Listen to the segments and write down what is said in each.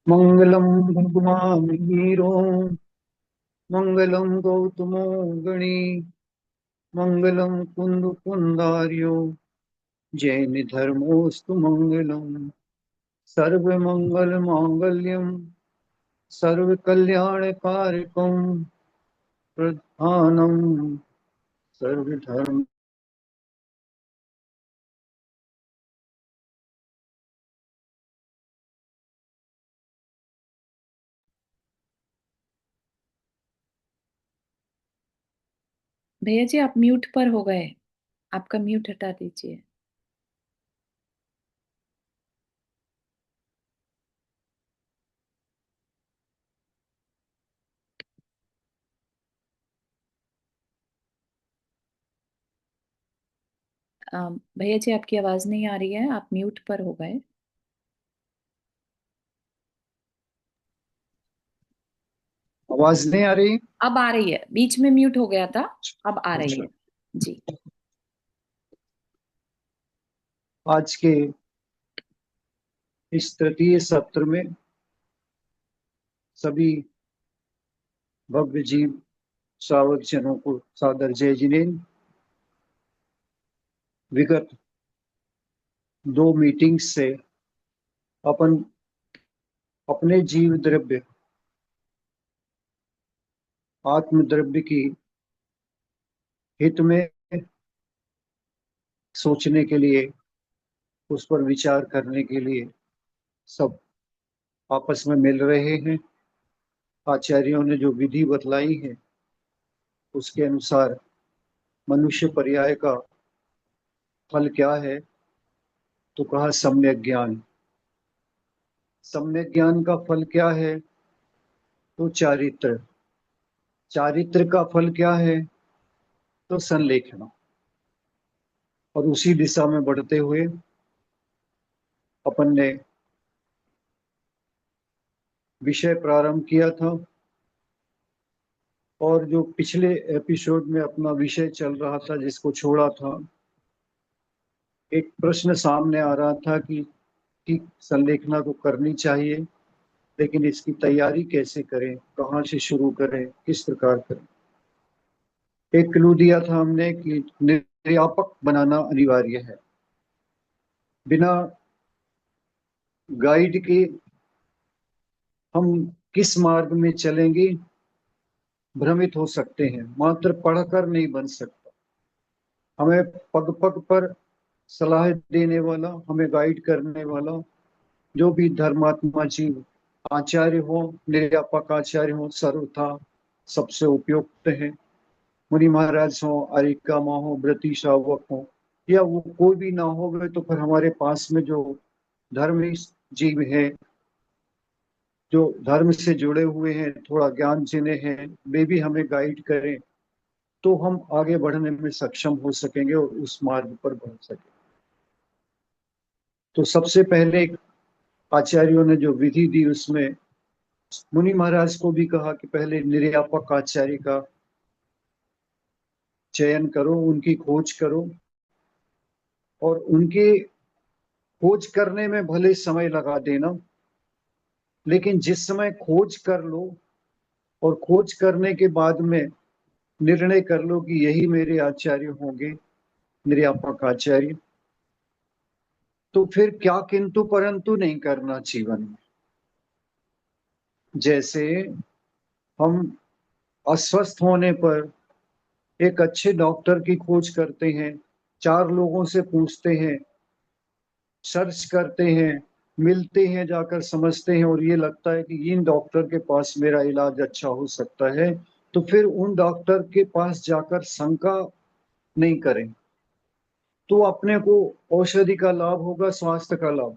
मंगलम भगवान वीरो मंगलम गौतमो गणी मंगलम कुंद कुंदार्यो जैन धर्मोस्तु मंगलम सर्व मंगल मांगल्यम सर्व कल्याण कारकम प्रधानम सर्व धर्म। भैया जी, आप म्यूट पर हो गए। आपका म्यूट हटा दीजिए। भैया जी, आपकी आवाज नहीं आ रही है, आप म्यूट पर हो गए। आवाज नहीं आ रही। अब आ रही है, बीच में म्यूट हो गया था। अब आ रही अच्छा, है। जी। आज के इस तृतीय सत्र में सभी भव्य जीव श्रावक जनों को सादर जय जिनेन्द्र। विगत दो मीटिंग्स से अपन अपने जीव द्रव्य आत्म द्रव्य की हित में सोचने के लिए, उस पर विचार करने के लिए सब आपस में मिल रहे हैं। आचार्यों ने जो विधि बतलाई है उसके अनुसार मनुष्य पर्याय का फल क्या है, तो कहा सम्यक ज्ञान। सम्यक ज्ञान का फल क्या है, तो चारित्र। चारित्र का फल क्या है, तो संलेखना। और उसी दिशा में बढ़ते हुए अपन ने विषय प्रारंभ किया था। और जो पिछले एपिसोड में अपना विषय चल रहा था जिसको छोड़ा था, एक प्रश्न सामने आ रहा था कि ठीक संलेखना तो करनी चाहिए, लेकिन इसकी तैयारी कैसे करें, कहाँ से शुरू करें, किस प्रकार करें। एक क्लू दिया था हमने कि निर्यापक बनाना अनिवार्य है। बिना गाइड के हम किस मार्ग में चलेंगे भ्रमित हो सकते हैं। मात्र पढ़कर नहीं बन सकता। हमें पग पग पर सलाह देने वाला, हमें गाइड करने वाला जो भी धर्मात्मा जीव आचार्य हो, निर्यापक आचार्य हो, सर्वथा सबसे उपयुक्त है। मुनि महाराज हो, अरिकामा हो, व्रती श्रावक हो, या वो कोई भी ना हो गए तो फिर हमारे पास में जो धर्मी जीव है, जो धर्म से जुड़े हुए हैं, थोड़ा ज्ञान जिन्हें हैं, वे भी हमें गाइड करें तो हम आगे बढ़ने में सक्षम हो सकेंगे और उस मार्ग पर बढ़ सकें। तो सबसे पहले आचार्यों ने जो विधि दी उसमें मुनि महाराज को भी कहा कि पहले निर्यापक आचार्य का चयन करो, उनकी खोज करो। और उनके खोज करने में भले समय लगा देना, लेकिन जिस समय खोज कर लो और खोज करने के बाद में निर्णय कर लो कि यही मेरे आचार्य होंगे, निर्यापक आचार्य, तो फिर क्या किंतु परंतु नहीं करना जीवन में। जैसे हम अस्वस्थ होने पर एक अच्छे डॉक्टर की खोज करते हैं, चार लोगों से पूछते हैं, सर्च करते हैं, मिलते हैं, जाकर समझते हैं और ये लगता है कि इन डॉक्टर के पास मेरा इलाज अच्छा हो सकता है, तो फिर उन डॉक्टर के पास जाकर शंका नहीं करें, तो अपने को औषधि का लाभ होगा, स्वास्थ्य का लाभ।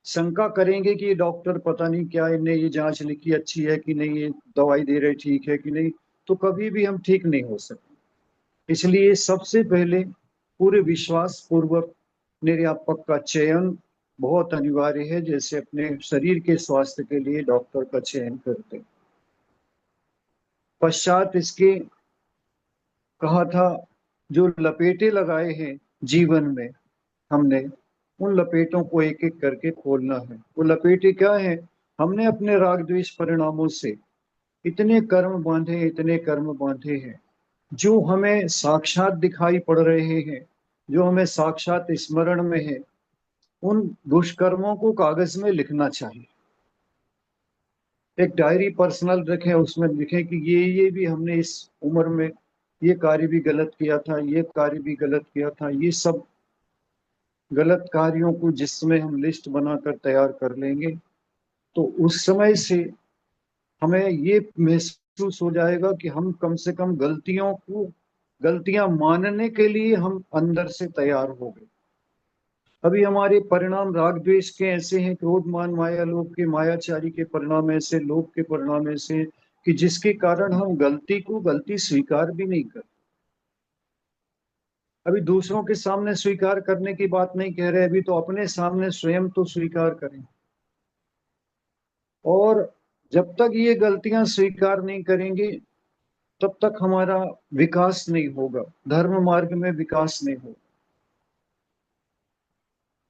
शंका करेंगे कि ये डॉक्टर पता नहीं क्या, इन्हें ये जांच लिखी अच्छी है कि नहीं, ये दवाई दे रहे ठीक है कि नहीं, तो कभी भी हम ठीक नहीं हो सकते। इसलिए सबसे पहले पूरे विश्वास पूर्वक निर्यापक का चयन बहुत अनिवार्य है, जैसे अपने शरीर के स्वास्थ्य के लिए डॉक्टर का चयन करते हैं। पश्चात इसके कहा था जो लपेटे लगाए हैं जीवन में हमने, उन लपेटों को एक एक करके खोलना है। वो लपेटें क्या है? हमने अपने राग द्वेष परिणामों से इतने कर्म बांधे हैं जो हमें साक्षात दिखाई पड़ रहे हैं, जो हमें साक्षात स्मरण में है। उन दुष्कर्मों को कागज में लिखना चाहिए। एक डायरी पर्सनल रखें, उसमें लिखें कि ये भी हमने इस उम्र में ये कार्य भी गलत किया था, ये कार्य भी गलत किया था। ये सब गलत कार्यों को जिसमें हम लिस्ट बनाकर तैयार कर लेंगे तो उस समय से हमें ये महसूस हो जाएगा कि हम कम से कम गलतियां मानने के लिए हम अंदर से तैयार हो गए। अभी हमारे परिणाम राग द्वेष के ऐसे हैं, क्रोध मान माया लोभ के, मायाचारी के परिणाम ऐसे, लोभ के परिणाम ऐसे कि जिसके कारण हम गलती स्वीकार भी नहीं करते। अभी दूसरों के सामने स्वीकार करने की बात नहीं कह रहे, अभी तो अपने सामने स्वयं तो स्वीकार करें। और जब तक ये गलतियां स्वीकार नहीं करेंगे तब तक हमारा विकास नहीं होगा, धर्म मार्ग में विकास नहीं होगा।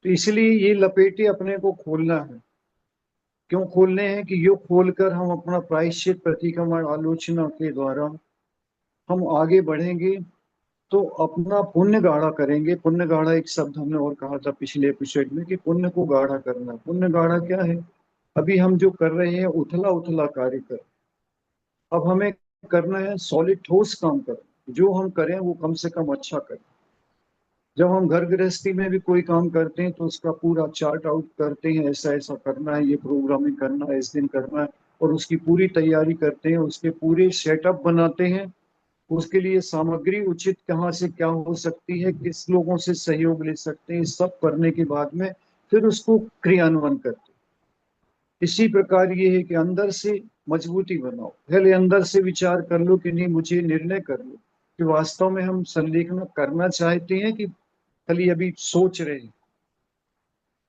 तो इसलिए ये लपेटे अपने को खोलना है। क्यों खोलने हैं? कि यो खोलकर हम अपना प्रायश्चित प्रतिक्रमण आलोचना के द्वारा हम आगे बढ़ेंगे तो अपना पुण्य गाढ़ा करेंगे। पुण्य गाढ़ा एक शब्द हमने और कहा था पिछले एपिसोड में कि पुण्य को गाढ़ा करना। पुण्य गाढ़ा क्या है? अभी हम जो कर रहे हैं उथला उथला कार्य कर, अब हमें करना है सॉलिड ठोस काम करें। जो हम करें वो कम से कम अच्छा करें। जब हम घर गृहस्थी में भी कोई काम करते हैं तो उसका पूरा चार्ट आउट करते हैं, ऐसा ऐसा करना है, ये प्रोग्रामिंग करना है, इस दिन करना है, और उसकी पूरी तैयारी करते हैं, उसके पूरे सेटअप बनाते हैं। उसके लिए सामग्री उचित कहाँ से क्या हो सकती है, किस लोगों से सहयोग ले सकते हैं, सब करने के बाद में फिर उसको क्रियान्वयन करते हैं। इसी प्रकार ये है कि अंदर से मजबूती बनाओ। पहले अंदर से विचार कर लो कि नहीं, मुझे निर्णय कर लो कि वास्तव में हम संलेखन करना चाहते हैं कि खाली अभी सोच रहे हैं।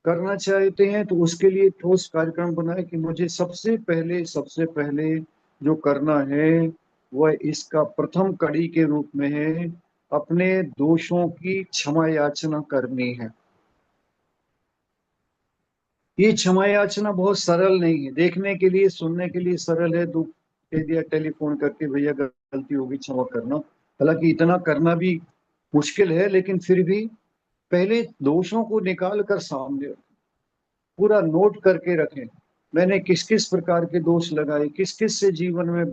करना चाहते हैं तो उसके लिए ठोस कार्यक्रम बनाए कि मुझे सबसे पहले जो करना है वह इसका प्रथम कड़ी के रूप में है, अपने दोषों की क्षमा याचना करनी है। ये क्षमा याचना बहुत सरल नहीं है, देखने के लिए सुनने के लिए सरल है, दुख दे दिया टेलीफोन करके, भैया गलती होगी क्षमा करना। हालांकि इतना करना भी मुश्किल है, लेकिन फिर भी पहले दोषों को निकाल कर सामने पूरा नोट करके रखें। मैंने किस किस प्रकार के दोष लगाए, किस किस से जीवन में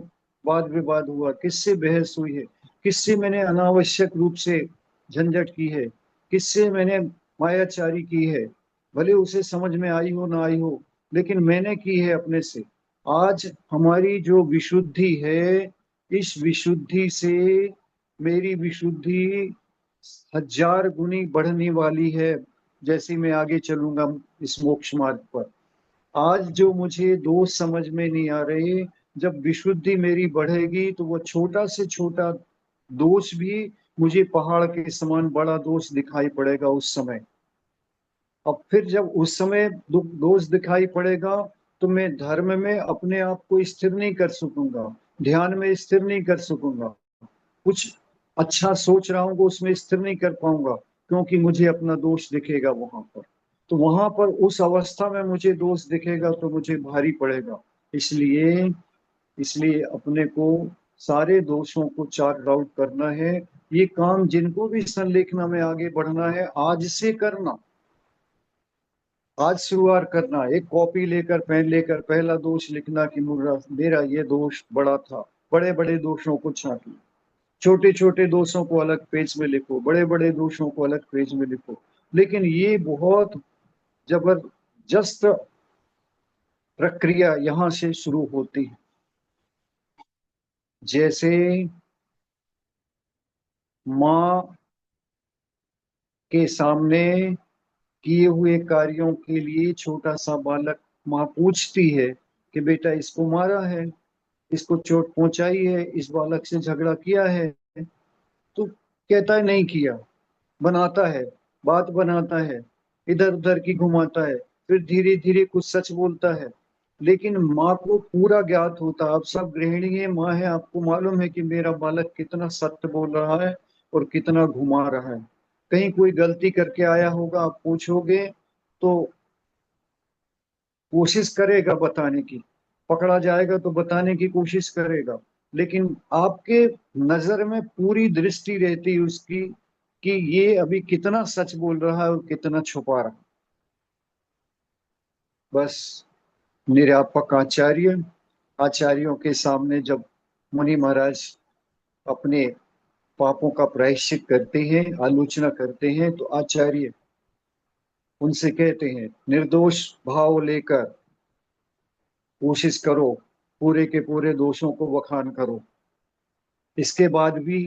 वाद विवाद हुआ, किससे बहस हुई है, किससे मैंने अनावश्यक रूप से झंझट की है, किससे मैंने मायाचारी की है। भले उसे समझ में आई हो ना आई हो, लेकिन मैंने की है अपने से। आज हमारी जो विशुद्धि है, इस विशुद्धि से मेरी विशुद्धि 1000 गुनी बढ़ने वाली है जैसे मैं आगे चलूंगा इस मोक्ष मार्ग पर। आज जो मुझे दोष समझ में नहीं आ रहे, जब विशुद्धि मेरी बढ़ेगी तो वो छोटा से छोटा दोष भी मुझे पहाड़ के समान बड़ा दोष दिखाई पड़ेगा उस समय। अब फिर जब उस समय दोष दिखाई पड़ेगा तो मैं धर्म में अपने आप को स्थिर नहीं कर सकूंगा, ध्यान में स्थिर नहीं कर सकूंगा, कुछ अच्छा सोच रहा हूँ उसमें स्थिर नहीं कर पाऊंगा, क्योंकि मुझे अपना दोष दिखेगा वहां पर। तो वहां पर उस अवस्था में मुझे दोष दिखेगा तो मुझे भारी पड़ेगा। इसलिए इसलिए अपने को सारे दोषों को चार्ट आउट करना है। ये काम जिनको भी संलेखना में आगे बढ़ना है आज से करना, आज शुरुआत करना। एक कॉपी लेकर पेन लेकर पहला दोष लिखना कि मेरा मेरा ये दोष बड़ा था। बड़े बड़े दोषों को छांटो, छोटे छोटे दोषों को अलग पेज में लिखो, बड़े बड़े दोषों को अलग पेज में लिखो। लेकिन ये बहुत जबरदस्त प्रक्रिया यहाँ से शुरू होती है। जैसे माँ के सामने किए हुए कार्यों के लिए छोटा सा बालक, माँ पूछती है कि बेटा इसको मारा है, इसको चोट पहुंचाई है, इस बालक से झगड़ा किया है? तो कहता है नहीं किया। बनाता है, बात बनाता है, इधर उधर की घुमाता है, फिर धीरे धीरे कुछ सच बोलता है। लेकिन माँ को पूरा ज्ञात होता है, आप सब गृहिणी है, माँ है, आपको मालूम है कि मेरा बालक कितना सत्य बोल रहा है और कितना घुमा रहा है। कहीं कोई गलती करके आया होगा, आप पूछोगे तो कोशिश करेगा बताने की, पकड़ा जाएगा तो बताने की कोशिश करेगा, लेकिन आपके नजर में पूरी दृष्टि रहती है उसकी कि ये अभी कितना सच बोल रहा है और कितना छुपा रहा है। बस निरापक आचार्य, आचार्यों के सामने जब मुनि महाराज अपने पापों का प्रायश्चित करते हैं, आलोचना करते हैं, तो आचार्य उनसे कहते हैं निर्दोष भाव लेकर कोशिश करो, पूरे के पूरे दोषों को बखान करो। इसके बाद भी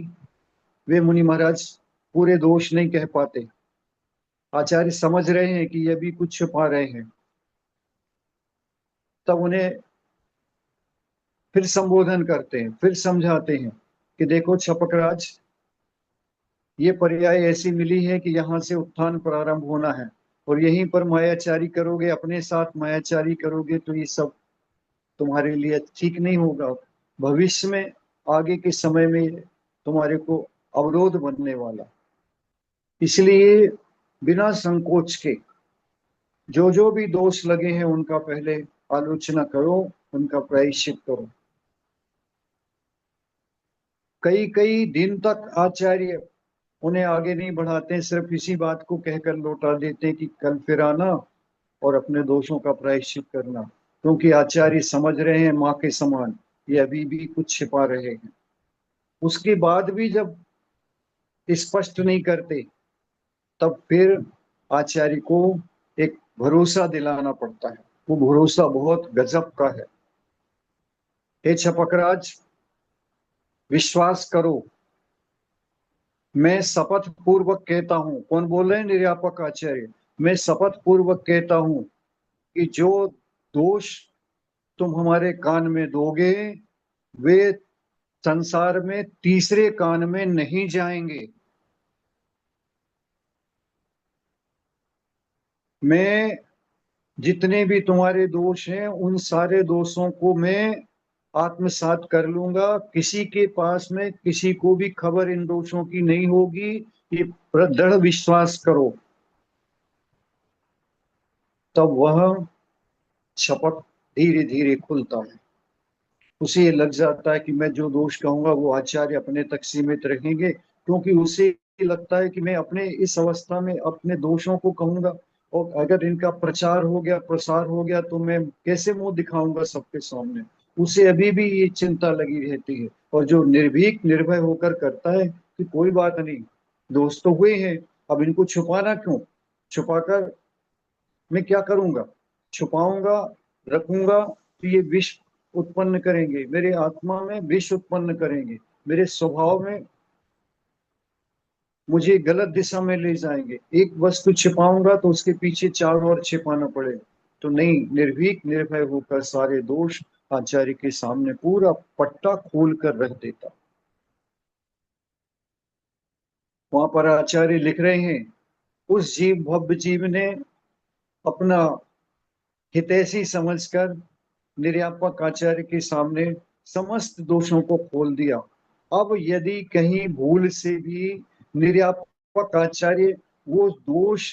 वे मुनि महाराज पूरे दोष नहीं कह पाते। आचार्य समझ रहे हैं कि ये भी कुछ छुपा रहे हैं, तब उन्हें फिर संबोधन करते हैं, फिर समझाते हैं कि देखो छपकराज, ये पर्याय ऐसी मिली है कि यहाँ से उत्थान प्रारंभ होना है, और यहीं पर मायाचारी करोगे, अपने साथ मायाचारी करोगे तो ये सब तुम्हारे लिए ठीक नहीं होगा। भविष्य में, आगे के समय में तुम्हारे को अवरोध बनने वाला। इसलिए बिना संकोच के जो जो भी दोष लगे हैं उनका पहले आलोचना करो, उनका प्रायश्चित करो। कई कई दिन तक आचार्य उन्हें आगे नहीं बढ़ाते, सिर्फ इसी बात को कहकर लौटा देते कि कल फिर आना और अपने दोषों का प्रायश्चित करना, क्योंकि आचार्य समझ रहे हैं माँ के समान ये अभी भी कुछ छिपा रहे हैं। उसके बाद भी जब स्पष्ट नहीं करते, तब फिर आचार्य को एक भरोसा दिलाना पड़ता है। वो भरोसा बहुत गजब का है। हे छपकराज, विश्वास करो, मैं शपथ पूर्वक कहता हूं। कौन बोल रहे हैं? निर्यापक आचार्य। मैं शपथ पूर्वक कहता हूं कि जो दोष तुम हमारे कान में दोगे वे संसार में तीसरे कान में नहीं जाएंगे। मैं जितने भी तुम्हारे दोष हैं उन सारे दोषों को मैं आत्मसात कर लूंगा। किसी के पास में किसी को भी खबर इन दोषों की नहीं होगी, ये दृढ़ विश्वास करो। तब वह शपथ धीरे धीरे खुलता है। उसे ये लग जाता है कि मैं जो दोष कहूंगा वो आचार्य अपने तक सीमित रखेंगे, क्योंकि उसे ये लगता है कि मैं अपने इस अवस्था में अपने दोषों को कहूंगा, और अगर इनका प्रचार हो गया, प्रसार हो गया, तो मैं कैसे मुंह दिखाऊंगा सबके सामने। उसे अभी भी ये चिंता लगी रहती है। और जो निर्भीक निर्भय होकर करता है कि कोई बात नहीं, दोष तो हुए हैं, अब इनको छुपाना क्यों, छुपाकर मैं क्या करूंगा, छुपाऊंगा, रखूंगा तो ये विष उत्पन्न करेंगे, मेरे आत्मा में विष उत्पन्न करेंगे, मेरे स्वभाव में मुझे गलत दिशा में ले जाएंगे। एक वस्तु छिपाऊंगा तो उसके पीछे चार और छिपाना पड़ेगा। तो नहीं, निर्भीक निर्भय होकर सारे दोष आचार्य के सामने पूरा पट्टा खोल कर रख देता। वहां पर आचार्य लिख रहे हैं, उस जीव भव्य जीव ने अपना हितैषी समझकर निर्यापक आचार्य के सामने समस्त दोषों को खोल दिया। अब यदि कहीं भूल से भी निर्यापक आचार्य वो दोष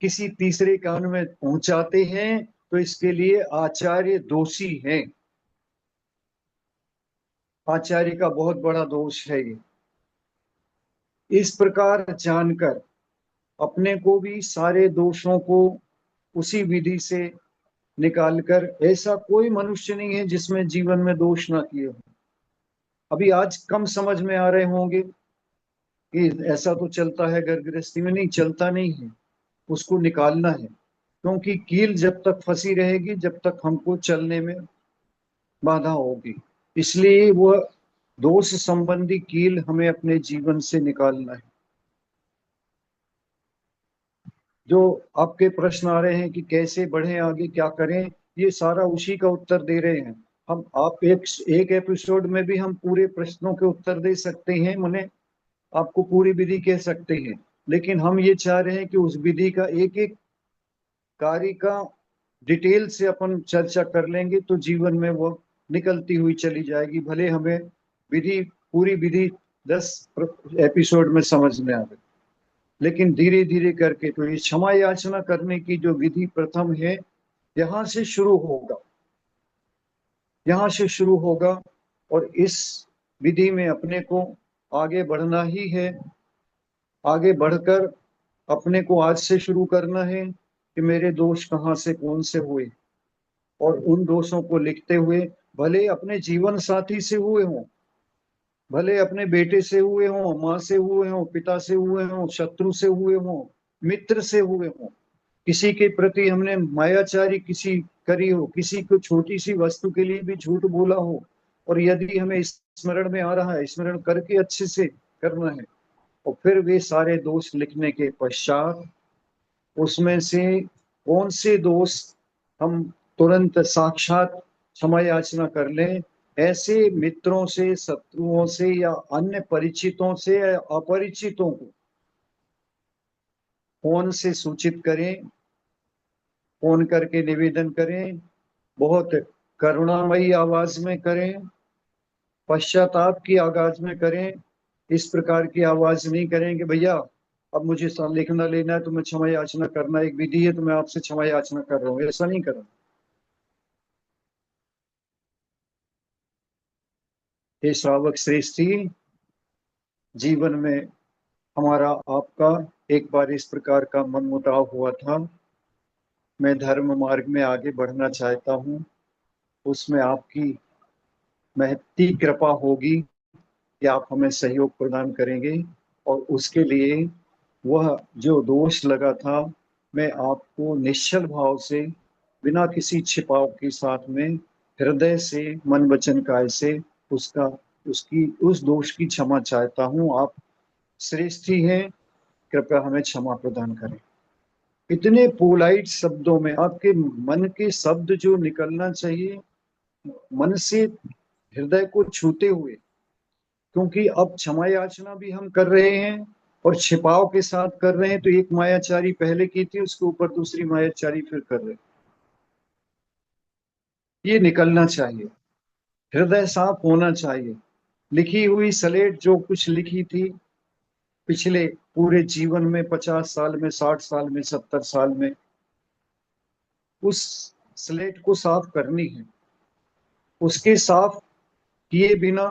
किसी तीसरे कान में पहुंचाते हैं तो इसके लिए आचार्य दोषी हैं। आचार्य का बहुत बड़ा दोष है ये। इस प्रकार जानकर अपने को भी सारे दोषों को उसी विधि से निकालकर, ऐसा कोई मनुष्य नहीं है जिसमें जीवन में दोष ना किए हो। अभी आज कम समझ में आ रहे होंगे कि ऐसा तो चलता है घर गृहस्थी में, नहीं चलता नहीं है, उसको निकालना है। क्योंकि कील जब तक फंसी रहेगी जब तक हमको चलने में बाधा होगी। इसलिए वह दोष संबंधी कील हमें अपने जीवन से निकालना है। जो आपके प्रश्न आ रहे हैं कि कैसे बढ़े आगे, क्या करें, ये सारा उसी का उत्तर दे रहे हैं हम। आप एक एपिसोड में भी हम पूरे प्रश्नों के उत्तर दे सकते हैं, उन्हें आपको पूरी विधि कह सकते हैं, लेकिन हम ये चाह रहे हैं कि उस विधि का एक एक कार्य का डिटेल से अपन चर्चा कर लेंगे तो जीवन में वो निकलती हुई चली जाएगी, भले हमें विधि, पूरी विधि 10 एपिसोड में समझ में आवे। लेकिन धीरे धीरे करके तो ये क्षमा याचना करने की जो विधि प्रथम है, यहाँ से शुरू होगा, यहाँ से शुरू होगा। और इस विधि में अपने को आगे बढ़ना ही है। आगे बढ़कर अपने को आज से शुरू करना है कि मेरे दोष कहाँ से कौन से हुए, और उन दोषों को लिखते हुए, भले अपने जीवन साथी से हुए हों, भले अपने बेटे से हुए हों, माँ से हुए हों, पिता से हुए हों, शत्रु से हुए हों, मित्र से हुए हों, किसी के प्रति हमने मायाचारी किसी करी हो, किसी को छोटी सी वस्तु के लिए भी झूठ बोला हो, और यदि हमें स्मरण में आ रहा है, स्मरण करके अच्छे से करना है, और फिर वे सारे दोष लिखने के पश्चात उसमें से कौन से दोष हम तुरंत साक्षात क्षमा याचना कर लें, ऐसे मित्रों से, शत्रुओं से या अन्य परिचितों से या अपरिचितों को फोन से सूचित करें, फोन करके निवेदन करें, बहुत करुणामयी आवाज में करें, पश्चाताप की आवाज में करें। इस प्रकार की आवाज नहीं करें कि भैया अब मुझे लिखना लेना है, तो मैं क्षमा याचना करना एक विधि है, तो मैं आपसे क्षमा याचना कर रहा हूँ, ऐसा नहीं करना। हे श्रावक श्रेष्ठी, जीवन में हमारा आपका एक बार इस प्रकार का मनमुटाव हुआ था। मैं धर्म मार्ग में आगे बढ़ना चाहता हूँ, उसमें आपकी महती कृपा होगी कि आप हमें सहयोग प्रदान करेंगे, और उसके लिए वह जो दोष लगा था, मैं आपको निश्चल भाव से, बिना किसी छिपाव के साथ में, हृदय से, मन वचन काय से उसका उसकी उस दोष की क्षमा चाहता हूँ। आप श्रेष्ठ ही हैं, कृपया हमें क्षमा प्रदान करें। इतने पोलाइट शब्दों में आपके मन के शब्द जो निकलना चाहिए, मन से हृदय को छूते हुए, क्योंकि अब क्षमा याचना भी हम कर रहे हैं और छिपाव के साथ कर रहे हैं, तो एक मायाचारी पहले की थी, उसके ऊपर दूसरी मायाचारी फिर कर रहे हैं। ये निकलना चाहिए, हृदय साफ होना चाहिए। लिखी हुई स्लेट जो कुछ लिखी थी पिछले पूरे जीवन में, 50 साल में, 60 साल में, 70 साल में, उस स्लेट को साफ करनी है। उसके साफ किए बिना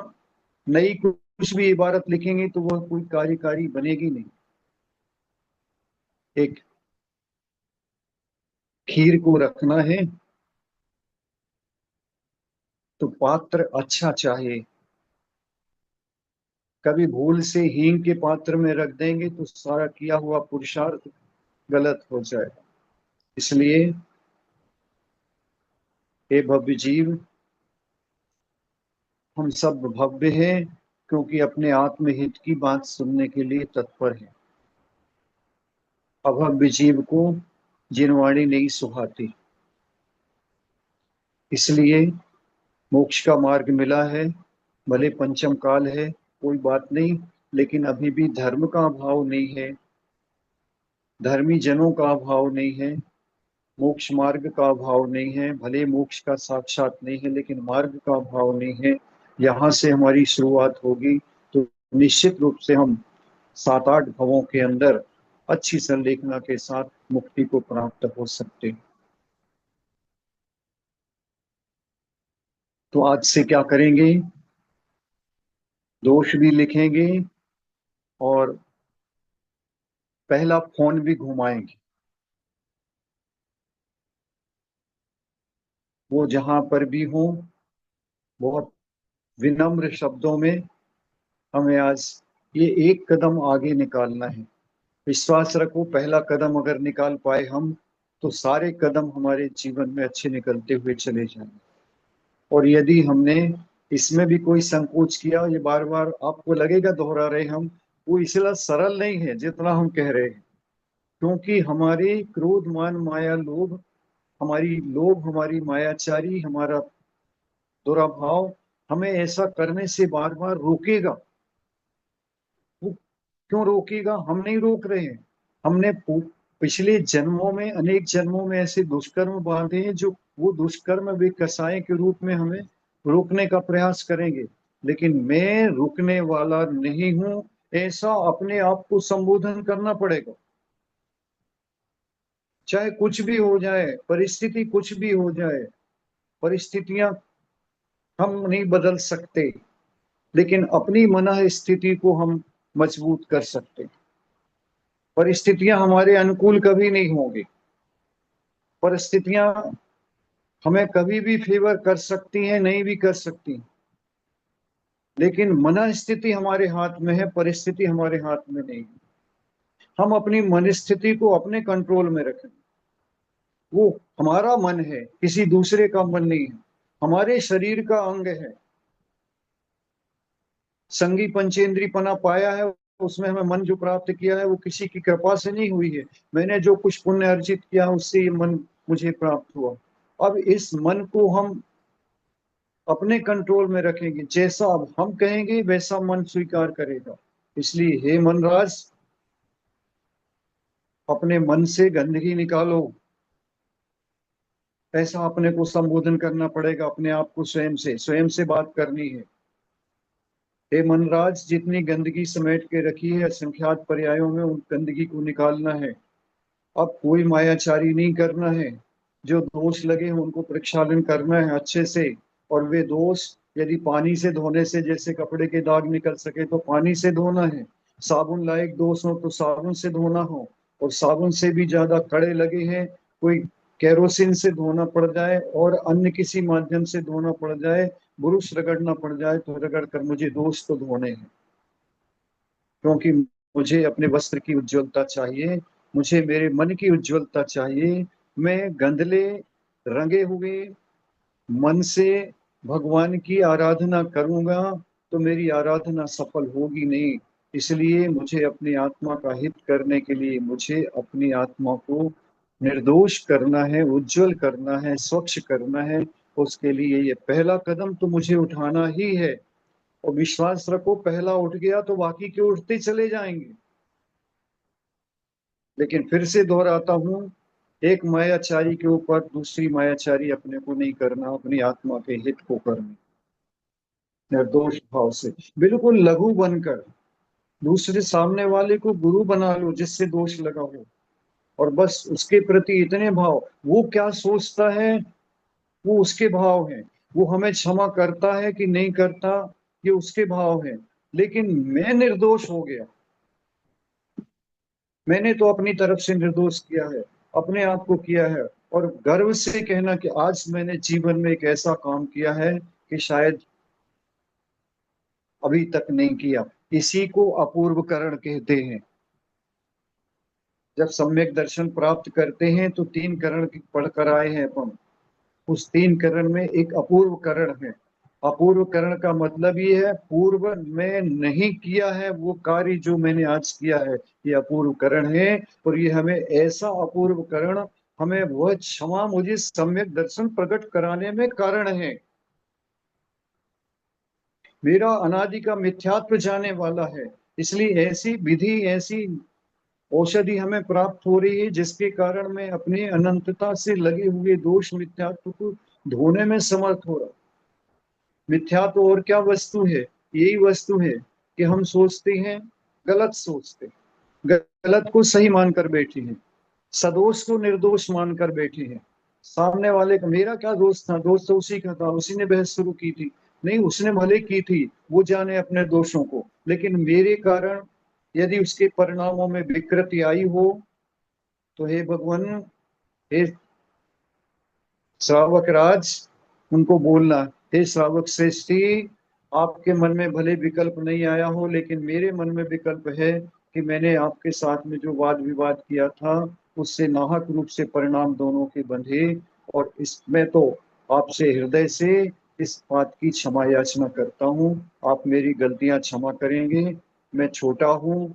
नई कुछ भी इबारत लिखेंगे तो वह कोई कार्यकारी बनेगी नहीं। एक खीर को रखना है तो पात्र अच्छा चाहिए। कभी भूल से हींग के पात्र में रख देंगे तो सारा किया हुआ पुरुषार्थ गलत हो जाएगा। इसलिए हे भव्य जीव, हम सब भव्य हैं क्योंकि अपने आत्महित की बात सुनने के लिए तत्पर हैं। अभव्य जीव को जिनवाणी नहीं सुहाती, इसलिए मोक्ष का मार्ग मिला है। भले पंचम काल है, कोई बात नहीं, लेकिन अभी भी धर्म का अभाव नहीं है, धर्मी जनों का अभाव नहीं है, मोक्ष मार्ग का अभाव नहीं है। भले मोक्ष का साक्षात नहीं है, लेकिन मार्ग का अभाव नहीं है। यहाँ से हमारी शुरुआत होगी तो निश्चित रूप से हम 7-8 भवों के अंदर अच्छी संलेखना के साथ मुक्ति को प्राप्त हो सकते हैं। तो आज से क्या करेंगे, दोष भी लिखेंगे और पहला फोन भी घुमाएंगे। वो जहां पर भी हो, बहुत विनम्र शब्दों में हमें आज ये एक कदम आगे निकालना है। विश्वास रखो, पहला कदम अगर निकाल पाए हम, तो सारे कदम हमारे जीवन में अच्छे निकलते हुए चले जाएंगे। और यदि हमने इसमें भी कोई संकोच किया, ये बार बार आपको लगेगा दोहरा रहे हम, वो इसलिए सरल नहीं है जितना हम कह रहे हैं। क्योंकि हमारे क्रोध, मान, माया, लोभ, हमारी मायाचारी, हमारा दुराभाव हमें ऐसा करने से बार बार रोकेगा। वो क्यों रोकेगा, हम नहीं रोक रहे हैं। हमने पिछले जन्मों में, अनेक जन्मों में ऐसे दुष्कर्म बांधे हैं, जो वो दुष्कर्म वे कसाय के रूप में हमें रोकने का प्रयास करेंगे। लेकिन मैं रुकने वाला नहीं हूं, ऐसा अपने आप को संबोधन करना पड़ेगा। चाहे कुछ भी हो जाए, परिस्थिति कुछ भी हो जाए, परिस्थितियां हम नहीं बदल सकते, लेकिन अपनी मन स्थिति को हम मजबूत कर सकते। परिस्थितियां हमारे अनुकूल कभी नहीं होंगी, परिस्थितियां हमें कभी भी फेवर कर सकती हैं, नहीं भी कर सकती, लेकिन मन स्थिति हमारे हाथ में है, परिस्थिति हमारे हाथ में नहीं है। हम अपनी मन स्थिति को अपने कंट्रोल में रखें। वो हमारा मन है, किसी दूसरे का मन नहीं है, हमारे शरीर का अंग है। संगी पंचेंद्री पना पाया है, उसमें हमें मन जो प्राप्त किया है वो किसी की कृपा से नहीं हुई है। मैंने जो कुछ पुण्य अर्जित किया उससे ये मन मुझे प्राप्त हुआ। अब इस मन को हम अपने कंट्रोल में रखेंगे, जैसा अब हम कहेंगे वैसा मन स्वीकार करेगा। इसलिए हे मनराज, अपने मन से गंदगी निकालो। ऐसा अपने को संबोधन करना पड़ेगा, अपने आप को स्वयं से बात करनी है। हे मनराज, जितनी गंदगी समेट के रखी है असंख्यात पर्यायों में, उन गंदगी को निकालना है। अब कोई मायाचारी नहीं करना है। जो दोष लगे हैं उनको प्रक्षालन करना है अच्छे से। और वे दोष यदि पानी से धोने से जैसे कपड़े के दाग निकल सके तो पानी से धोना है। साबुन लायक दोष हो तो साबुन से धोना हो। और साबुन से भी ज्यादा कड़े लगे हैं, कोई केरोसिन से धोना पड़ जाए और अन्य किसी माध्यम से धोना पड़ जाए, बुरुश रगड़ना पड़ जाए, तो रगड़ कर मुझे दोष तो धोने हैं। क्योंकि मुझे अपने वस्त्र की उज्ज्वलता चाहिए, मुझे मेरे मन की उज्ज्वलता चाहिए। मैं गंदले रंगे हुए मन से भगवान की आराधना करूंगा तो मेरी आराधना सफल होगी नहीं। इसलिए मुझे अपनी आत्मा का हित करने के लिए मुझे अपनी आत्मा को निर्दोष करना है, उज्जवल करना है, स्वच्छ करना है। उसके लिए ये पहला कदम तो मुझे उठाना ही है। और विश्वास रखो, पहला उठ गया तो बाकी के उठते चले जाएंगे। लेकिन फिर से दोहराता हूं, एक मायाचारी के ऊपर दूसरी मायाचारी अपने को नहीं करना, अपनी आत्मा के हित को करना, निर्दोष भाव से, बिल्कुल लघु बनकर। दूसरे सामने वाले को गुरु बना लो जिससे दोष लगा हो, और बस उसके प्रति इतने भाव, वो क्या सोचता है वो उसके भाव हैं। वो हमें क्षमा करता है कि नहीं करता ये उसके भाव हैं। लेकिन मैं निर्दोष हो गया, मैंने तो अपनी तरफ से निर्दोष किया है, अपने आप को किया है। और गर्व से कहना कि आज मैंने जीवन में एक ऐसा काम किया है कि शायद अभी तक नहीं किया, इसी को अपूर्व करण कहते हैं। जब सम्यक दर्शन प्राप्त करते हैं तो तीन करण पढ़कर आए हैं अपन। उस तीन करण में एक अपूर्व करण है। अपूर्व करण का मतलब ये है, पूर्व में नहीं किया है वो कार्य जो मैंने आज किया है, ये अपूर्व करण है। और ये हमें ऐसा अपूर्व करण, हमें वह क्षमा मुझे सम्यक दर्शन प्रकट कराने में कारण है। मेरा अनादि का मिथ्यात्व जाने वाला है। इसलिए ऐसी विधि, ऐसी औषधि हमें प्राप्त हो रही है जिसके कारण मैं अपने अनंतता से लगे हुए दोष मिथ्यात्व को धोने में समर्थ हो रहा। मिथ्यात्व और क्या वस्तु है? यही वस्तु है कि हम सोचते हैं, गलत सोचते, गलत को सही मानकर बैठे हैं, सदोष को निर्दोष मानकर बैठे हैं। सामने वाले का मेरा क्या दोष था, दोष तो उसी का था, उसी ने बहस शुरू की थी। नहीं, उसने भले की थी, वो जाने अपने दोषों को, लेकिन मेरे कारण यदि उसके परिणामों में विकृति आई हो तो हे भगवान, हे श्रावक राज, उनको बोलना, हे श्रावक श्रेष्ठी, आपके मन में भले विकल्प नहीं आया हो, लेकिन मेरे मन में विकल्प है कि मैंने आपके साथ में जो वाद विवाद किया था उससे नाहक रूप से परिणाम दोनों के बंधे। और इसमें तो आपसे हृदय से इस बात की क्षमा याचना करता हूँ। आप मेरी गलतियां क्षमा करेंगे। मैं छोटा हूँ,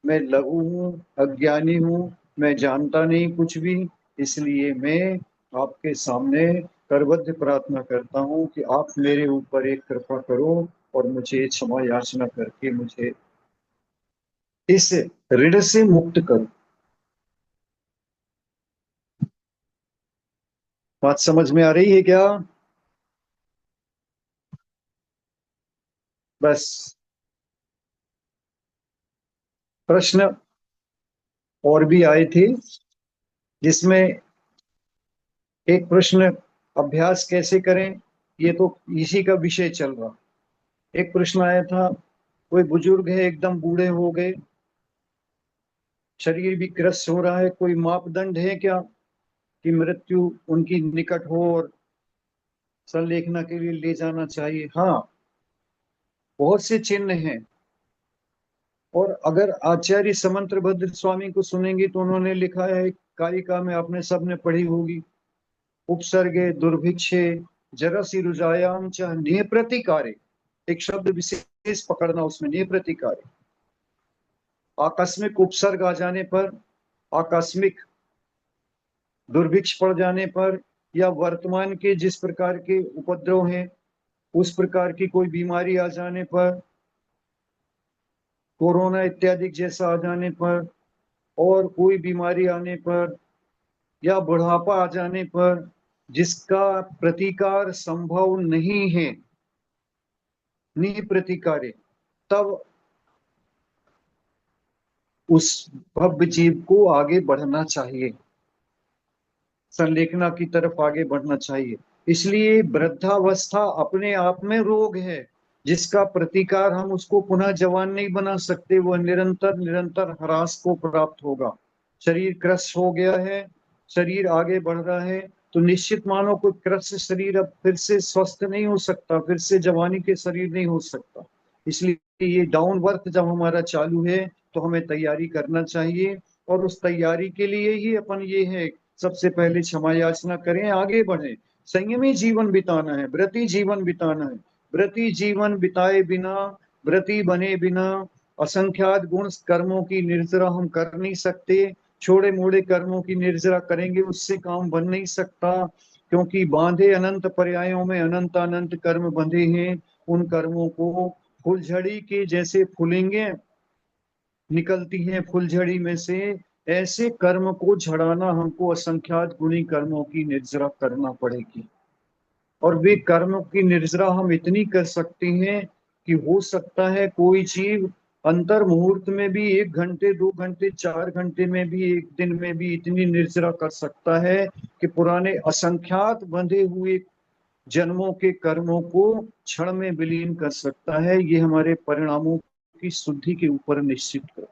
मैं लघु हूँ, अज्ञानी हूँ, मैं जानता नहीं कुछ भी। इसलिए मैं आपके सामने करबद्ध प्रार्थना करता हूँ कि आप मेरे ऊपर एक कृपा करो और मुझे क्षमा याचना करके मुझे इस ऋण से मुक्त करो। बात समझ में आ रही है क्या? बस प्रश्न और भी आए थे, जिसमें एक प्रश्न, अभ्यास कैसे करें, ये तो इसी का विषय चल रहा। एक प्रश्न आया था, कोई बुजुर्ग है, एकदम बूढ़े हो गए, शरीर भी ग्रस्त हो रहा है, कोई मापदंड है क्या कि मृत्यु उनकी निकट हो और संलेखना के लिए ले जाना चाहिए? हाँ, बहुत से चिन्ह हैं। और अगर आचार्य समंतभद्र स्वामी को सुनेंगे तो उन्होंने लिखा है, कारिका में आपने सबने पढ़ी होगी, उपसर्गे दुर्भिक्षे जरसी रुजायाम च निप्रतिकारे, एक शब्द विशेष पकड़ना उसमें, निप्रतिकारे। आकस्मिक उपसर्ग आ जाने पर, आकस्मिक दुर्भिक्ष पड़ जाने पर, या वर्तमान के जिस प्रकार के उपद्रव हैं उस प्रकार की कोई बीमारी आ जाने पर, कोरोना इत्यादि जैसा आ जाने पर, और कोई बीमारी आने पर, या बुढ़ापा आ जाने पर जिसका प्रतिकार संभव नहीं है, निप्रतिकारे, तब उस भव्य जीव को आगे बढ़ना चाहिए, संलेखना की तरफ आगे बढ़ना चाहिए। इसलिए वृद्धावस्था अपने आप में रोग है, जिसका प्रतिकार हम उसको पुनः जवान नहीं बना सकते, वह निरंतर निरंतर ह्रास को प्राप्त होगा। शरीर क्रश हो गया है, शरीर आगे बढ़ रहा है, तो निश्चित मानो कोई क्रश शरीर अब फिर से स्वस्थ नहीं हो सकता, फिर से जवानी के शरीर नहीं हो सकता। इसलिए ये डाउन वर्क जब हमारा चालू है तो हमें तैयारी करना चाहिए, और उस तैयारी के लिए ही अपन ये है, सबसे पहले क्षमा याचना करें, आगे बढ़े, संयमी जीवन बिताना है, व्रती जीवन बिताना है। व्रती जीवन बिताए बिना, व्रती बने बिना असंख्यात गुण कर्मों की निर्जरा हम कर नहीं सकते। छोड़े मोड़े कर्मों की निर्जरा करेंगे उससे काम बन नहीं सकता, क्योंकि बांधे अनंत पर्यायों में अनंत अनंत कर्म बंधे हैं। उन कर्मों को फुलझड़ी के जैसे फूलेंगे, निकलती हैं फुलझड़ी में से, ऐसे कर्म को झड़ाना हमको असंख्यात गुणी कर्मों की निर्जरा करना पड़ेगी। और वे कर्म की निर्जरा हम इतनी कर सकते हैं कि हो सकता है कोई जीव अंतर मुहूर्त में भी 1 घंटे 2 घंटे 4 घंटे में भी, एक दिन में भी इतनी निर्जरा कर सकता है कि पुराने असंख्यात बंधे हुए जन्मों के कर्मों को क्षण में विलीन कर सकता है। ये हमारे परिणामों की शुद्धि के ऊपर निश्चित कर,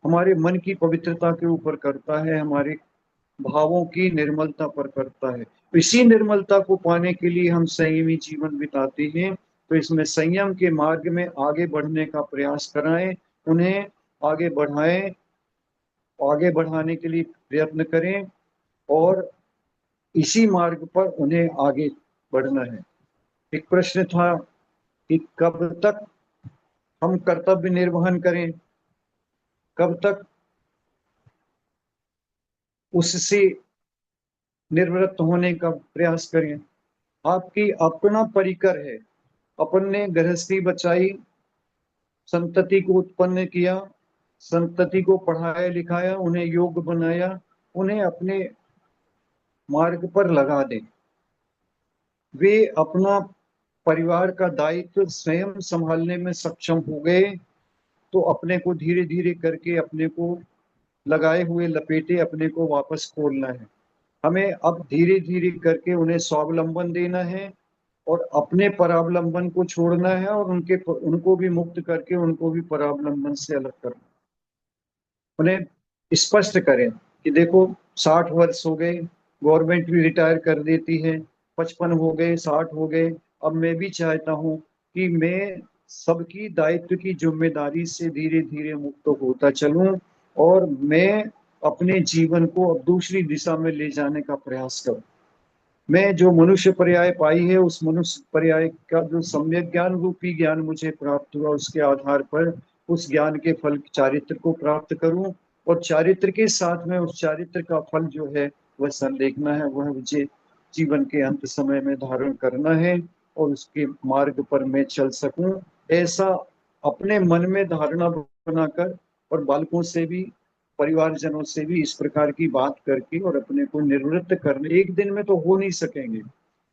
हमारे मन की पवित्रता के ऊपर करता है, हमारे भावों की निर्मलता पर करता है। इसी निर्मलता को पाने के लिए हम संयमी जीवन बिताते हैं। तो इसमें संयम के मार्ग में आगे बढ़ने का प्रयास कराएं, उन्हें आगे बढ़ाएं, आगे बढ़ाने के लिए प्रयत्न करें, और इसी मार्ग पर उन्हें आगे बढ़ना है। एक प्रश्न था कि कब तक हम कर्तव्य निर्वहन करें, कब तक उससे निवृत्त होने का प्रयास करें। आपकी अपना परिकर है, अपन ने गृहस्थी बचाई, संतति को उत्पन्न किया, संतति को पढ़ाया लिखाया, उन्हें योग्य बनाया, उन्हें अपने मार्ग पर लगा दें। वे अपना परिवार का दायित्व स्वयं संभालने में सक्षम हो गए, तो अपने को धीरे धीरे करके, अपने को लगाए हुए लपेटे अपने को वापस खोलना है। हमें अब धीरे धीरे करके उन्हें स्वावलंबन देना है, और अपने परावलंबन को छोड़ना है, और उनको भी मुक्त करके उनको भी परावलंबन से अलग करना। उन्हें स्पष्ट करें कि देखो, 60 वर्ष हो गए, गवर्नमेंट भी रिटायर कर देती है, 55 हो गए, 60 हो गए, अब मैं भी चाहता हूँ कि मैं सबकी दायित्व की जिम्मेदारी से धीरे धीरे मुक्त होता चलूं, और मैं अपने जीवन को अब दूसरी दिशा में ले जाने का प्रयास करूं। मैं जो मनुष्य पर्याय पाई है, उस मनुष्य पर्याय का जो सम्यक ज्ञान रूपी ज्ञान मुझे प्राप्त हुआ, उसके आधार पर उस ज्ञान के फल चारित्र को प्राप्त करूं, और चारित्र के साथ में उस चारित्र का फल जो है वह संलेखना है, वह मुझे जीवन के अंत समय में धारण करना है, और उसके मार्ग पर मैं चल सकूं। ऐसा अपने मन में धारणा बनाकर, और बालकों से भी, परिवारजनों से भी इस प्रकार की बात करके, और अपने को निवृत्त करने, एक दिन में तो हो नहीं सकेंगे,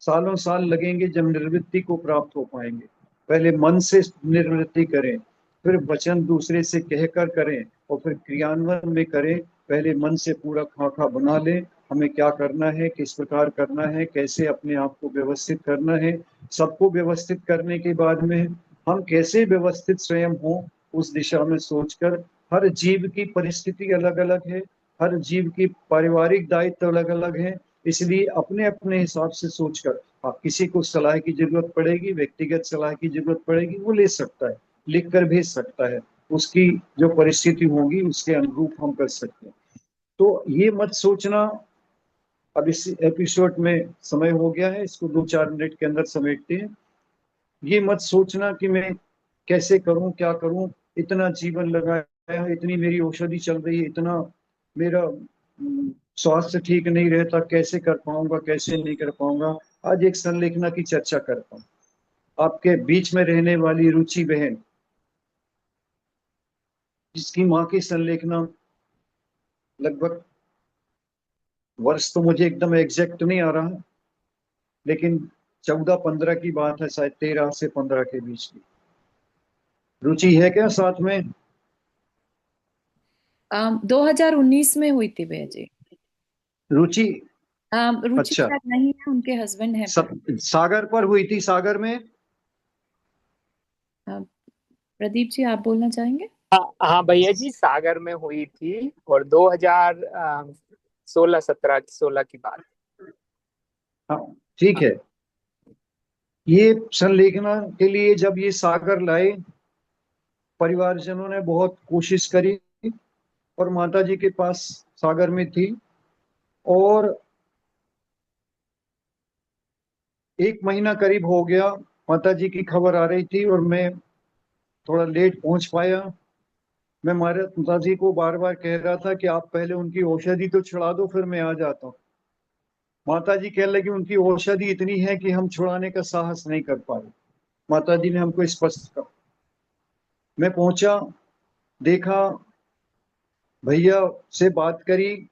सालों साल लगेंगे जब निवृत्ति को प्राप्त हो पाएंगे। पहले मन से निवृत्ति करें, फिर वचन दूसरे से कहकर करें और फिर क्रियान्वयन में करें। पहले मन से पूरा खाका बना लें, हमें क्या करना है, किस प्रकार करना है, कैसे अपने आप को व्यवस्थित करना है। सबको व्यवस्थित करने के बाद में हम कैसे व्यवस्थित स्वयं हो, उस दिशा में सोचकर। हर जीव की परिस्थिति अलग अलग है, हर जीव की पारिवारिक दायित्व अलग अलग है, इसलिए अपने अपने हिसाब से सोचकर, हाँ, किसी को सलाह की जरूरत पड़ेगी, व्यक्तिगत सलाह की जरूरत पड़ेगी, वो ले सकता है, लिख कर भेज सकता है, उसकी जो परिस्थिति होगी उसके अनुरूप हम कर सकते हैं। तो ये मत सोचना, अब इस एपिसोड में समय हो गया है, इसको 2-4 मिनट के अंदर समेटते हैं। ये मत सोचना कि मैं कैसे करूं, क्या करूं, इतना जीवन लगाया है, इतनी मेरी औषधि चल रही है, इतना मेरा स्वास्थ्य ठीक नहीं रहता, कैसे कर पाऊंगा, कैसे नहीं कर पाऊंगा। आज एक संलेखना की चर्चा करता हूं। आपके बीच में रहने वाली रुचि बहन, जिसकी माँ की संलेखना लगभग, वर्ष तो मुझे एकदम एग्जैक्ट नहीं आ रहा, लेकिन 14-15 की बात है, शायद 13 से 15 के बीच की। रुचि है क्या साथ में? 2019 में हुई थी भैया जी। रुचि? रुचि अच्छा, शायद नहीं है, उनके हस्बैंड है पर। सागर पर हुई थी, सागर में। अ, प्रदीप जी आप बोलना चाहेंगे? हाँ हाँ भैया जी, सागर में हुई थी और 2016 की बात। हाँ, ठीक है। ये संलेखना के लिए जब ये सागर लाए, परिवारजनों ने बहुत कोशिश करी और माता जी के पास सागर में थी, और 1 महीना करीब हो गया, माता जी की खबर आ रही थी और मैं थोड़ा लेट पहुंच पाया। मैं माता जी को बार बार कह रहा था कि आप पहले उनकी औषधि तो छुड़ा दो, फिर मैं आ जाता हूँ। माता जी कहने लगी उनकी औषधि इतनी है कि हम छुड़ाने का साहस नहीं कर पाए। माता जी ने हमको स्पष्ट कहा। मैं पहुंचा, देखा, भैया से बात करी,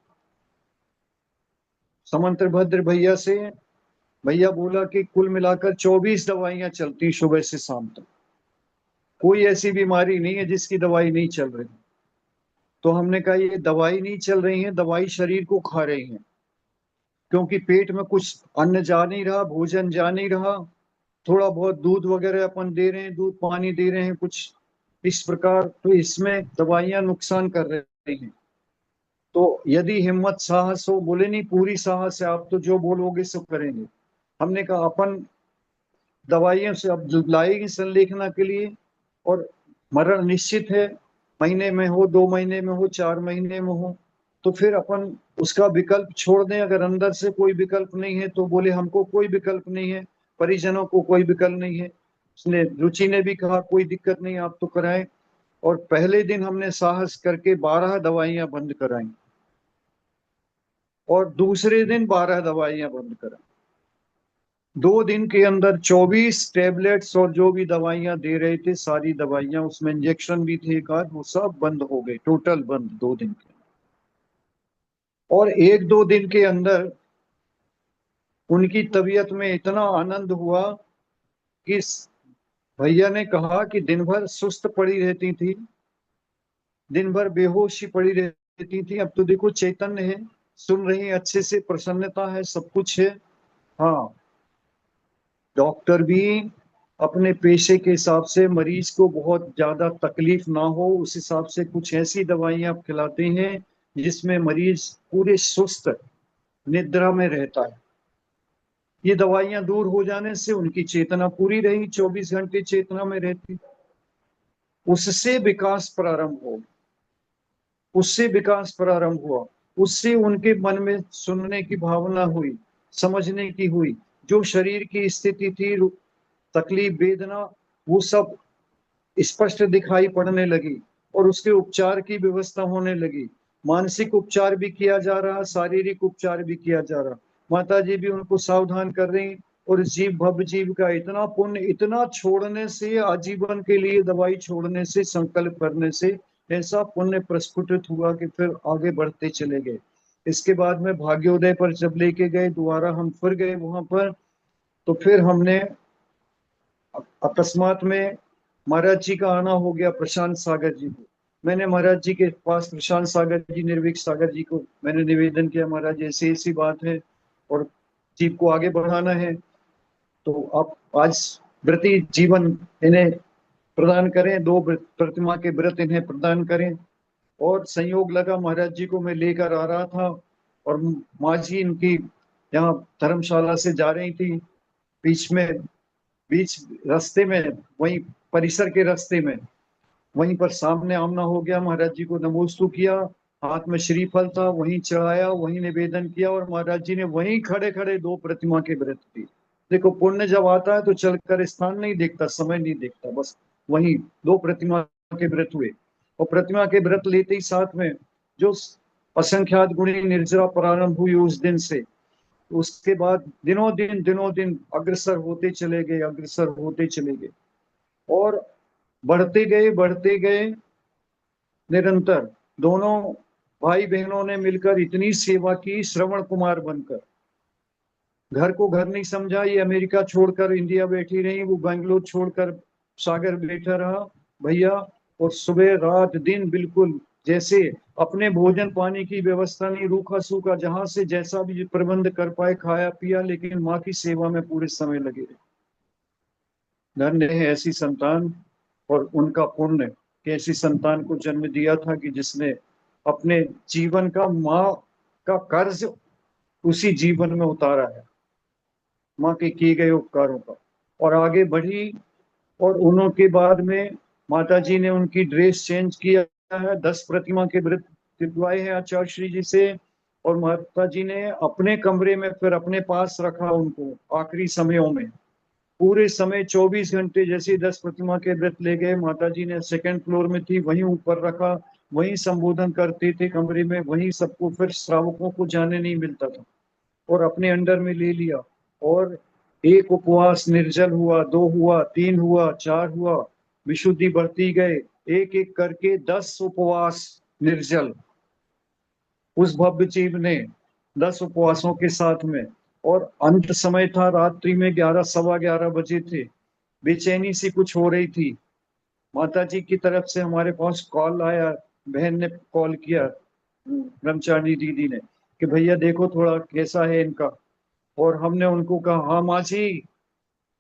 समंत्रभद्र भैया से। भैया बोला कि कुल मिलाकर 24 दवाइयां चलती सुबह से शाम तक, कोई ऐसी बीमारी नहीं है जिसकी दवाई नहीं चल रही। तो हमने कहा ये दवाई नहीं चल रही है, दवाई शरीर को खा रही है, क्योंकि पेट में कुछ अन्न जा नहीं रहा, भोजन जा नहीं रहा। थोड़ा बहुत दूध वगैरह अपन दे रहे हैं, दूध पानी दे रहे हैं कुछ इस प्रकार, तो इसमें दवाइयां नुकसान कर रही हैं। तो यदि हिम्मत साहस हो, बोले नहीं पूरी साहस है, आप तो जो बोलोगे सो करेंगे। हमने कहा अपन दवाइयों से अब लाएगी संलेखना के लिए, और मरण निश्चित है, महीने में हो, 2 महीने में हो, 4 महीने में हो, तो फिर अपन उसका विकल्प छोड़ दें। अगर अंदर से कोई विकल्प नहीं है तो बोले हमको कोई विकल्प नहीं है, परिजनों को कोई विकल्प नहीं है। उसने, रुचि ने भी कहा कोई दिक्कत नहीं, आप तो कराएं। और पहले दिन हमने साहस करके 12 दवाइयां बंद कराई, और दूसरे दिन 12 दवाइयां बंद कराई। 2 दिन के अंदर 24 टैबलेट्स और जो भी दवाइयां दे रहे थे, सारी दवाइयां, उसमें इंजेक्शन भी थे एक आध, वो सब बंद हो गए, टोटल बंद 2 दिन के। और 1-2 दिन के अंदर उनकी तबीयत में इतना आनंद हुआ कि भैया ने कहा कि दिन भर सुस्त पड़ी रहती थी, दिन भर बेहोशी पड़ी रहती थी, अब तो देखो चैतन्य है, सुन रही है अच्छे से, प्रसन्नता है, सब कुछ है। हाँ, डॉक्टर भी अपने पेशे के हिसाब से मरीज को बहुत ज्यादा तकलीफ ना हो उस हिसाब से कुछ ऐसी दवाइयां खिलाते हैं जिसमें मरीज पूरे सुस्त निद्रा में रहता है। ये दवाइयां दूर हो जाने से उनकी चेतना पूरी रही, 24 घंटे चेतना में रहती। उससे विकास प्रारंभ हो, उससे विकास प्रारंभ हुआ, उससे उनके मन में सुनने की भावना हुई, समझने की हुई। जो शरीर की स्थिति थी, तकलीफ, वेदना, वो सब स्पष्ट दिखाई पड़ने लगी, और उसके उपचार की व्यवस्था होने लगी। मानसिक उपचार भी किया जा रहा, शारीरिक उपचार भी किया जा रहा। माता जी भी उनको सावधान कर रही, और जीव भव जीव का इतना पुण्य, इतना छोड़ने से, आजीवन के लिए दवाई छोड़ने से, संकल्प करने से ऐसा पुण्य प्रस्फुटित हुआ कि फिर आगे बढ़ते चले गए। इसके बाद में भाग्योदय पर जब लेके गए, दोबारा हम फिर गए वहां पर, तो फिर हमने अकस्मात में महाराज जी का आना हो गया प्रशांत सागर जी को। मैंने महाराज जी के पास प्रशांत सागर जी, निर्भीक सागर जी को मैंने निवेदन किया, महाराज ऐसी ऐसी बात है और जीव को आगे बढ़ाना है, तो आप आज व्रती जीवन इन्हें प्रदान करें, 2 प्रतिमा के व्रत इन्हें प्रदान करें। और संयोग लगा महाराज जी को मैं लेकर आ रहा था और माँ जी इनकी यहाँ धर्मशाला से जा रही थी, बीच रास्ते में, वहीं परिसर के रास्ते में, वहीं पर सामने आमना हो गया। महाराज जी को नमोस्तु किया, हाथ में श्रीफल था, वहीं चढ़ाया, वहीं निवेदन किया और महाराज जी ने वहीं खड़े खड़े 2 प्रतिमा के व्रत किए। देखो पुण्य जब आता है तो चलकर स्थान नहीं देखता, समय नहीं देखता, बस वहीं 2 प्रतिमा के व्रत हुए। और प्रतिमा के व्रत लेते ही साथ में जो असंख्यात गुणी निर्जरा प्रारंभ हुई उस दिन से, उसके बाद दिनों दिन अग्रसर होते चले गए, अग्रसर होते चले गए और बढ़ते गए निरंतर। दोनों भाई बहनों ने मिलकर इतनी सेवा की, श्रवण कुमार बनकर। घर को घर नहीं समझा, ये अमेरिका छोड़कर इंडिया बैठी रही, वो बेंगलोर छोड़कर सागर बैठा रहा भैया। और सुबह रात दिन बिल्कुल जैसे अपने भोजन पानी की व्यवस्था नहीं, रूखा सूखा जहां से जैसा भी प्रबंध कर पाए खाया पिया, लेकिन माँ की सेवा में पूरे समय लगे रहे। धन्य है ऐसी संतान और उनका पुण्य कि ऐसी संतान को जन्म दिया था कि जिसने अपने जीवन का माँ का कर्ज उसी जीवन में उतारा है, माँ के किए गए उपकारों का, और आगे बढ़ी। और उन्होंने बाद में माता जी ने उनकी ड्रेस चेंज किया है, 10 प्रतिमा के व्रत दिलवाए हैं आचार्य श्री जी से। और माता जी ने अपने कमरे में फिर अपने पास रखा उनको आखिरी समयों में, पूरे समय 24 घंटे। जैसे 10 प्रतिमा के व्रत ले गए, माता जी ने 2nd फ्लोर में थी, वहीं ऊपर रखा, वहीं संबोधन करते थे कमरे में, वहीं सबको, फिर श्रावकों को जाने नहीं मिलता था, और अपने अंडर में ले लिया। और एक उपवास निर्जल हुआ, 2 हुआ, 3 हुआ, 4 हुआ, विशुद्धि बढ़ती गए, एक एक करके 10 उपवास निर्जल उस भव्य जीव ने, 10 उपवासों के साथ में। और अंत समय था, रात्रि में 11 सवा 11 बजे थे, बेचैनी सी कुछ हो रही थी। माता जी की तरफ से हमारे पास कॉल आया, बहन ने कॉल किया, ब्रह्मचारिणी दीदी ने, कि भैया देखो थोड़ा कैसा है इनका। और हमने उनको कहा, हाँ माँ जी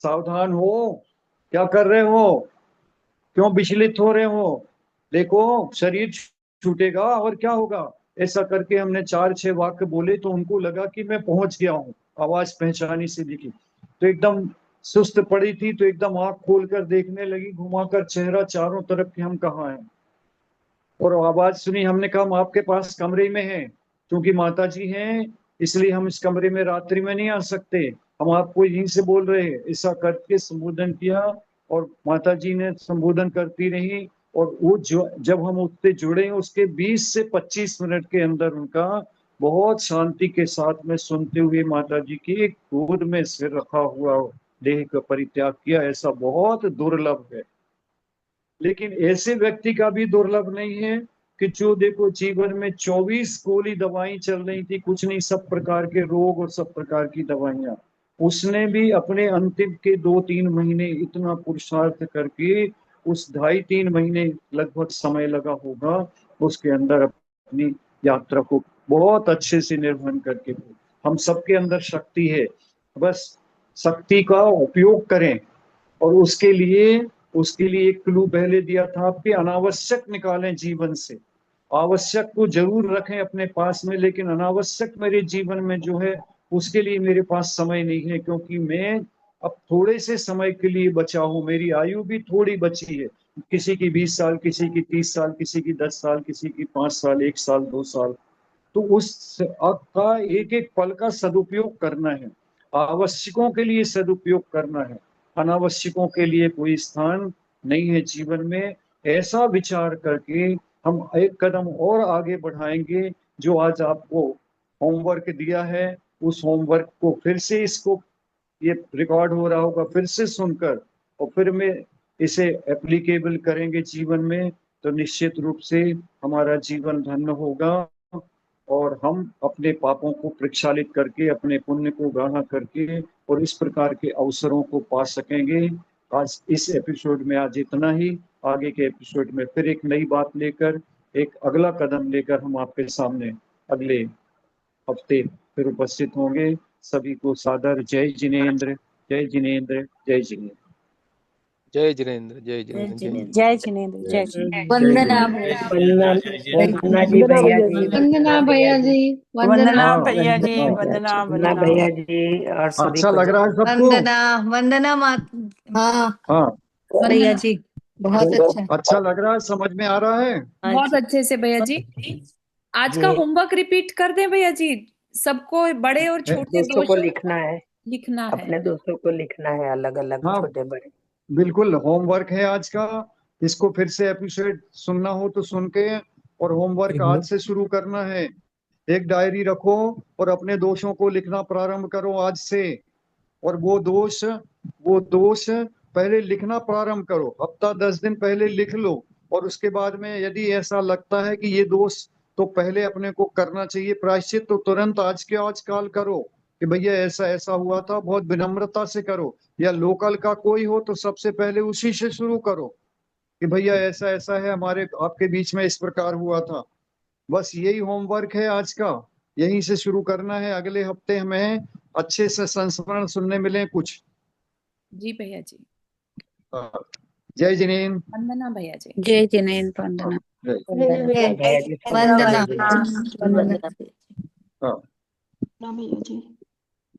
सावधान हो, क्या कर रहे हो, क्यों विचलित हो रहे हो, देखो शरीर छूटेगा और क्या होगा। ऐसा करके हमने 4-6 वाक्य बोले तो उनको लगा कि मैं पहुंच गया हूँ, आवाज पहचानी से दिखी। तो एकदम सुस्त पड़ी थी, तो एकदम आंख खोलकर देखने लगी, घुमाकर चेहरा चारों तरफ कि हम कहाँ हैं। और आवाज सुनी, हमने कहा हम आपके पास कमरे में हैं, क्योंकि माता जी हैं इसलिए हम इस कमरे में रात्रि में नहीं आ सकते, हम आपको यहीं से बोल रहे हैं। ऐसा करके संबोधन किया और माता जी ने संबोधन करती रही। और वो जो जब हम उससे जुड़े उसके 20 से 25 मिनट के अंदर उनका बहुत शांति के साथ में सुनते हुए माता जी की गोद में सिर रखा हुआ देह का परित्याग किया। ऐसा बहुत दुर्लभ है, लेकिन ऐसे व्यक्ति का भी दुर्लभ नहीं है कि जो देखो जीवन में 24 गोली दवाई चल रही थी, कुछ नहीं, सब प्रकार के रोग और सब प्रकार की दवाइयां, उसने भी अपने अंतिम के 2-3 महीने इतना पुरुषार्थ करके, उस 2.5-3 महीने लगभग समय लगा होगा उसके अंदर अपनी यात्रा को बहुत अच्छे से निर्वहन करके। हम सबके अंदर शक्ति है, बस शक्ति का उपयोग करें। और उसके लिए एक क्लू पहले दिया था आपके, अनावश्यक निकालें जीवन से, आवश्यक को जरूर रखें अपने पास में, लेकिन अनावश्यक मेरे जीवन में जो है उसके लिए मेरे पास समय नहीं है, क्योंकि मैं अब थोड़े से समय के लिए बचा हूं, मेरी आयु भी थोड़ी बची है, किसी की 20 साल, किसी की 30 साल, किसी की 10 साल, किसी की 5 साल, 1 साल, 2 साल। तो उस का एक एक पल का सदुपयोग करना है, आवश्यकों के लिए सदुपयोग करना है, अनावश्यकों के लिए कोई स्थान नहीं है जीवन में। ऐसा विचार करके हम एक कदम और आगे बढ़ाएंगे। जो आज आपको होमवर्क दिया है, उस होमवर्क को फिर से, इसको, ये रिकॉर्ड हो रहा होगा, फिर से सुनकर और फिर में इसे एप्लीकेबल करेंगे जीवन में, तो निश्चित रूप से हमारा जीवन धन्य होगा और हम अपने पापों को प्रक्षालित करके, अपने पुण्य को गाढ़ा करके और इस प्रकार के अवसरों को पा सकेंगे आज इस एपिसोड में आज इतना ही। आगे के एपिसोड में फिर एक नई बात लेकर, एक अगला कदम लेकर हम आपके सामने अगले हफ्ते फिर उपस्थित होंगे। सभी को सादर जय जिनेंद्र, जय जिनेंद्र, जय जिनेंद्र। जय जिनेंद्र, जय जिनेंद्र, जय जिनेंद्र, जय जिनेंद्र। वंदना वंदना जी भैया जी, वंदना भैया जी, वंदना हाँ, भैया जी, हाँ। वंदना वंदना वंदना। भैया जी और सभी अच्छा लग रहा है सबको? वंदना वंदना मात हाँ हाँ, भैया जी, बहुत अच्छा। अच्छा लग रहा है, समझ में आ रहा है? बहुत अच्छे से भैया जी। आज का होमवर्क रिपीट कर दें भैया जी, सबको बड़े और छोटे दोस्तों को दोष लिखना है, लिखना है। अपने दोस्तों को लिखना है अलग अलग, हाँ। छोटे बड़े। बिल्कुल होमवर्क है आज का। इसको फिर से एपिसोड सुनना हो तो सुन के, और होमवर्क आज से शुरू करना है। एक डायरी रखो और अपने दोषों को लिखना प्रारंभ करो आज से। और वो दोष पहले लिखना प्रारंभ करो, हफ्ता 10 दिन पहले लिख लो। और उसके बाद में यदि ऐसा लगता है कि ये दोष तो पहले अपने को करना चाहिए प्रायश्चित, तो तुरंत आज के आज काल करो कि भैया ऐसा ऐसा हुआ था। बहुत विनम्रता से करो, या लोकल का कोई हो तो सबसे पहले उसी से शुरू करो कि भैया ऐसा ऐसा है, हमारे आपके बीच में इस प्रकार हुआ था। बस यही होमवर्क है आज का, यहीं से शुरू करना है। अगले हफ्ते हमें अच्छे से संस्मरण सुनने मिले कुछ। जी भैया जी। जय जिनेंद्र, वंदना भैया जी। जय जिनेंद्र, वंदना। भैया जी वंदना वंदना। हाँ। भैया जी।